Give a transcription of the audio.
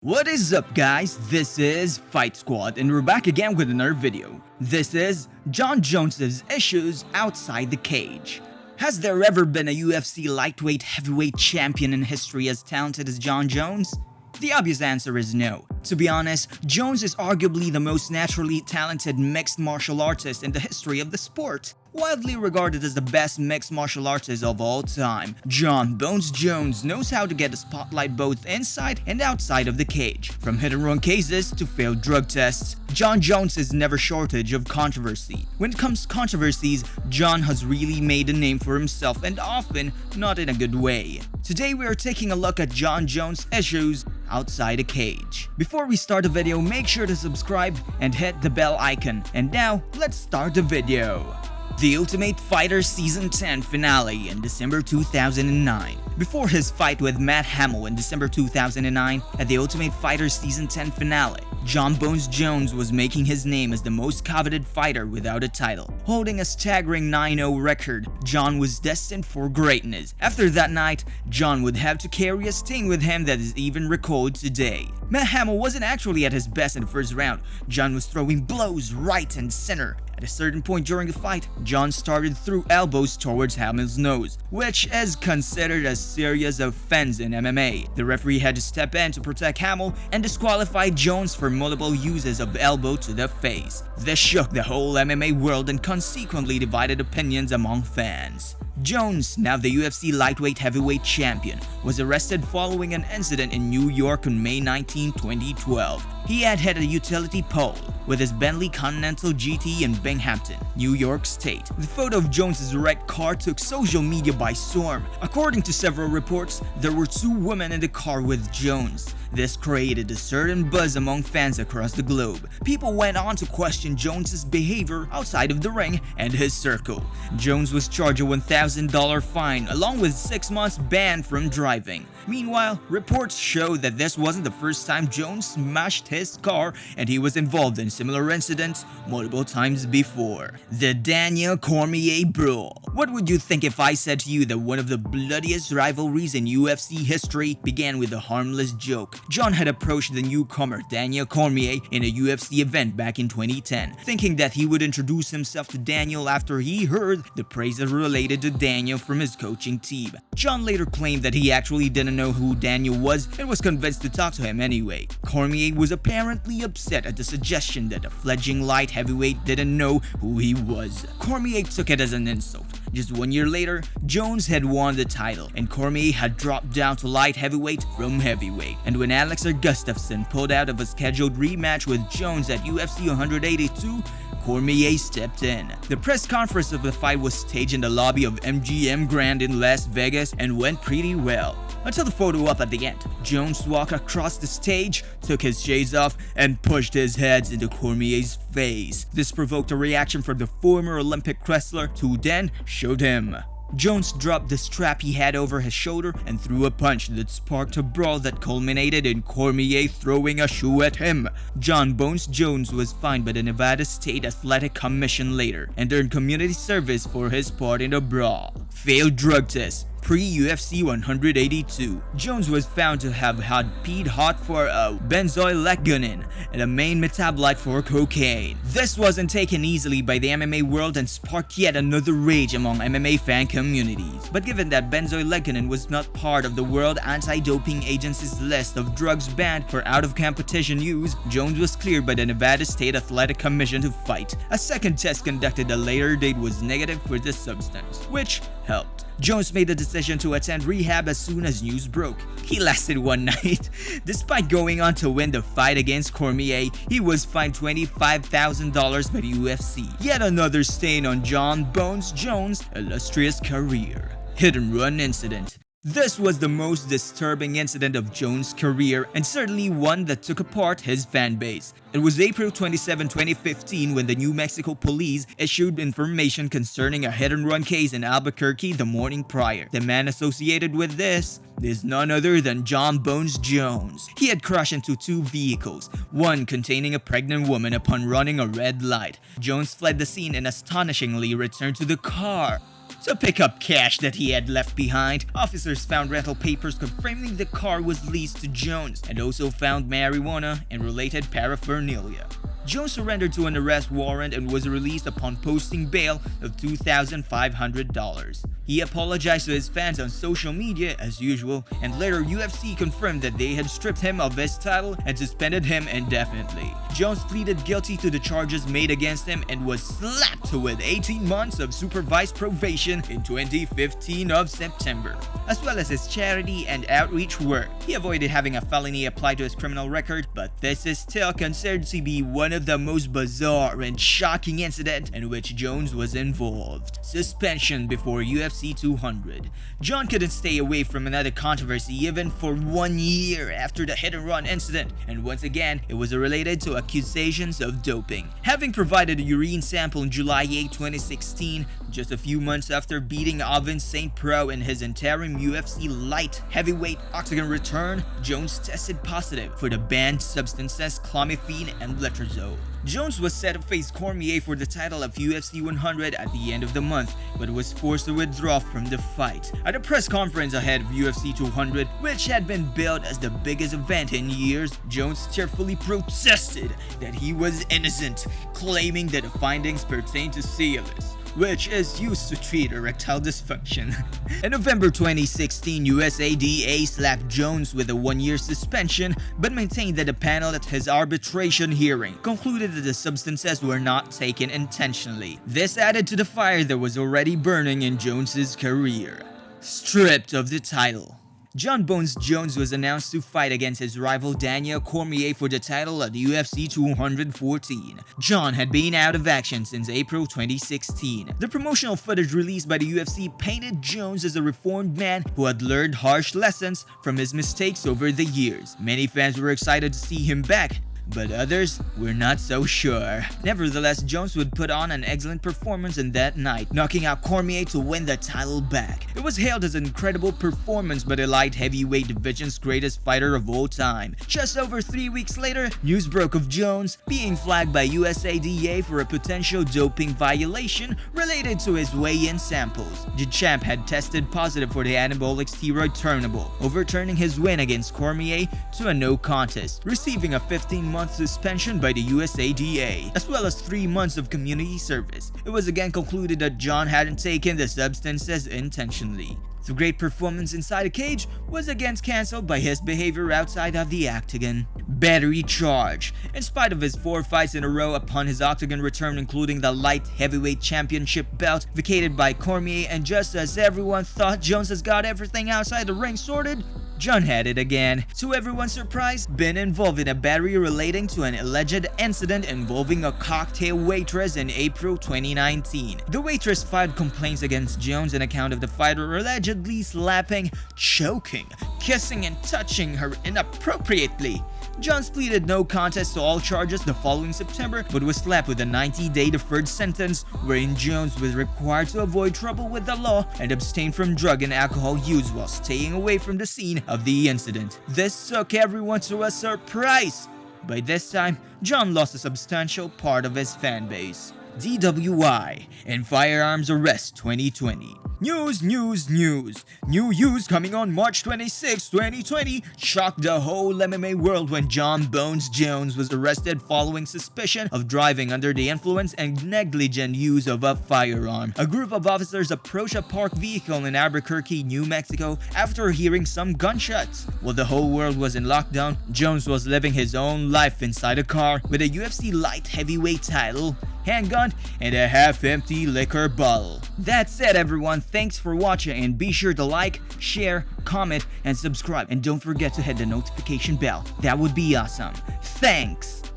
What is up guys, this is Fight Squad and we're back again with another video. This is Jon Jones' issues outside the cage. Has there ever been a UFC lightweight heavyweight champion in history as talented as Jon Jones? The obvious answer is no. To be honest, Jones is arguably the most naturally talented mixed martial artist in the history of the sport. Widely regarded as the best mixed martial artist of all time, Jon "Bones" Jones knows how to get the spotlight both inside and outside of the cage. From hit-and-run cases to failed drug tests, Jon Jones is never shortage of controversy. When it comes to controversies, Jon has really made a name for himself and often not in a good way. Today we are taking a look at Jon Jones' issues outside a cage. Before we start the video, make sure to subscribe and hit the bell icon. And now, let's start the video. The Ultimate Fighter Season 10 finale in December 2009. Before his fight with Matt Hamill in December 2009 at the Ultimate Fighter Season 10 finale, Jon "Bones" Jones was making his name as the most coveted fighter without a title. Holding a staggering 9-0 record, Jon was destined for greatness. After that night, Jon would have to carry a sting with him that is even recalled today. Matt Hamill wasn't actually at his best in the first round. Jon was throwing blows right and center. At a certain point during the fight, Jon started through elbows towards Hamill's nose, which is considered a serious offense in MMA. The referee had to step in to protect Hamill and disqualify Jones for multiple uses of elbow to the face. This shook the whole MMA world and consequently divided opinions among fans. Jones, now the UFC lightweight heavyweight champion, was arrested following an incident in New York on May 19, 2012. He had hit a utility pole with his Bentley Continental GT in Binghamton, New York State. The photo of Jones's red car took social media by storm. According to several reports, there were two women in the car with Jones. This created a certain buzz among fans across the globe. People went on to question Jones's behavior outside of the ring and his circle. Jones was charged a $1,000 fine along with 6 months ban from driving. Meanwhile, reports show that this wasn't the first time Jones smashed his car, and he was involved in similar incidents multiple times before. The Daniel Cormier brawl. What would you think if I said to you that one of the bloodiest rivalries in UFC history began with a harmless joke? Jon had approached the newcomer Daniel Cormier in a UFC event back in 2010, thinking that he would introduce himself to Daniel after he heard the praises related to Daniel from his coaching team. Jon later claimed that he actually didn't know who Daniel was and was convinced to talk to him anyway. Cormier was apparently upset at the suggestion that a fledgling light heavyweight didn't know who he was. Cormier took it as an insult. Just 1 year later, Jones had won the title, and Cormier had dropped down to light heavyweight from heavyweight. And when Alexander Gustafsson pulled out of a scheduled rematch with Jones at UFC 182, Cormier stepped in. The press conference of the fight was staged in the lobby of MGM Grand in Las Vegas and went pretty well. Until the photo up at the end. Jones walked across the stage, took his shades off, and pushed his head into Cormier's face. This provoked a reaction from the former Olympic wrestler, who then showed him. Jones dropped the strap he had over his shoulder and threw a punch that sparked a brawl that culminated in Cormier throwing a shoe at him. Jon "Bones" Jones was fined by the Nevada State Athletic Commission later and earned community service for his part in the brawl. Failed drug test. Pre-UFC 182, Jones was found to have had peed hot for a benzoylecgonine, the main metabolite for cocaine. This wasn't taken easily by the MMA world and sparked yet another rage among MMA fan communities. But given that benzoylecgonine was not part of the World Anti-Doping Agency's list of drugs banned for out-of-competition use, Jones was cleared by the Nevada State Athletic Commission to fight. A second test conducted at a later date was negative for this substance, which helped. Jones made the decision to attend rehab as soon as news broke. He lasted one night. Despite going on to win the fight against Cormier, he was fined $25,000 by the UFC. Yet another stain on Jon "Bones" Jones' illustrious career. Hit and run incident. This was the most disturbing incident of Jones' career and certainly one that took apart his fan base. It was April 27, 2015 when the New Mexico police issued information concerning a hit-and-run case in Albuquerque the morning prior. The man associated with this is none other than Jon "Bones" Jones. He had crashed into two vehicles, one containing a pregnant woman upon running a red light. Jones fled the scene and astonishingly returned to the car. to pick up cash that he had left behind. Officers found rental papers confirming the car was leased to Jones and also found marijuana and related paraphernalia. Jones surrendered to an arrest warrant and was released upon posting bail of $2,500. He apologized to his fans on social media as usual, and later UFC confirmed that they had stripped him of his title and suspended him indefinitely. Jones pleaded guilty to the charges made against him and was slapped with 18 months of supervised probation in 2015 of September, as well as his charity and outreach work. He avoided having a felony applied to his criminal record, but this is still considered to be one of the most bizarre and shocking incidents in which Jones was involved. Suspension before UFC 200. Jon couldn't stay away from another controversy even for 1 year after the hit-and-run incident, and once again, it was related to accusations of doping. Having provided a urine sample on July 8, 2016, just a few months after beating Ovin St. Pro in his interim UFC light heavyweight octagon return, Jones tested positive for the banned substances clomiphene and letrozole. Jones was set to face Cormier for the title of UFC 100 at the end of the month, but was forced to withdraw from the fight. At a press conference ahead of UFC 200, which had been billed as the biggest event in years, Jones tearfully protested that he was innocent, claiming that the findings pertained to syphilis, which is used to treat erectile dysfunction. In November 2016, USADA slapped Jones with a 1-year suspension, but maintained that the panel at his arbitration hearing concluded that the substances were not taken intentionally. This added to the fire that was already burning in Jones's career. Stripped of the title. Jon Bones Jones was announced to fight against his rival Daniel Cormier for the title at UFC 214. Jon had been out of action since April 2016. The promotional footage released by the UFC painted Jones as a reformed man who had learned harsh lessons from his mistakes over the years. Many fans were excited to see him back, but others were not so sure. Nevertheless, Jones would put on an excellent performance in that night, knocking out Cormier to win the title back. It was hailed as an incredible performance by the light heavyweight division's greatest fighter of all time. Just over 3 weeks later, news broke of Jones being flagged by USADA for a potential doping violation related to his weigh-in samples. The champ had tested positive for the anabolic steroid turnable, overturning his win against Cormier to a no contest, receiving a 15-month suspension by the USADA, as well as 3 months of community service. It was again concluded that Jon hadn't taken the substances intentionally. The great performance inside the cage was again cancelled by his behavior outside of the octagon. Battery charge. In spite of his 4 fights in a row upon his octagon return, including the light heavyweight championship belt vacated by Cormier, and just as everyone thought Jones has got everything outside the ring sorted, Jon had it again. To everyone's surprise, been involved in a battery relating to an alleged incident involving a cocktail waitress in April 2019. The waitress filed complaints against Jones on account of the fighter allegedly slapping, choking, kissing, and touching her inappropriately. Jones pleaded no contest to all charges the following September, but was slapped with a 90-day deferred sentence wherein Jones was required to avoid trouble with the law and abstain from drug and alcohol use while staying away from the scene of the incident. This took everyone to a surprise. By this time, Jon lost a substantial part of his fan base. DWI and Firearms Arrest 2020. News. New use coming on March 26, 2020 shocked the whole MMA world when Jon Bones Jones was arrested following suspicion of driving under the influence and negligent use of a firearm. A group of officers approached a parked vehicle in Albuquerque, New Mexico after hearing some gunshots. While the whole world was in lockdown, Jones was living his own life inside a car with a UFC light heavyweight title, handgun, and a half-empty liquor bottle. That's it, everyone. Thanks for watching, and be sure to like, share, comment, and subscribe. And don't forget to hit the notification bell. That would be awesome. Thanks!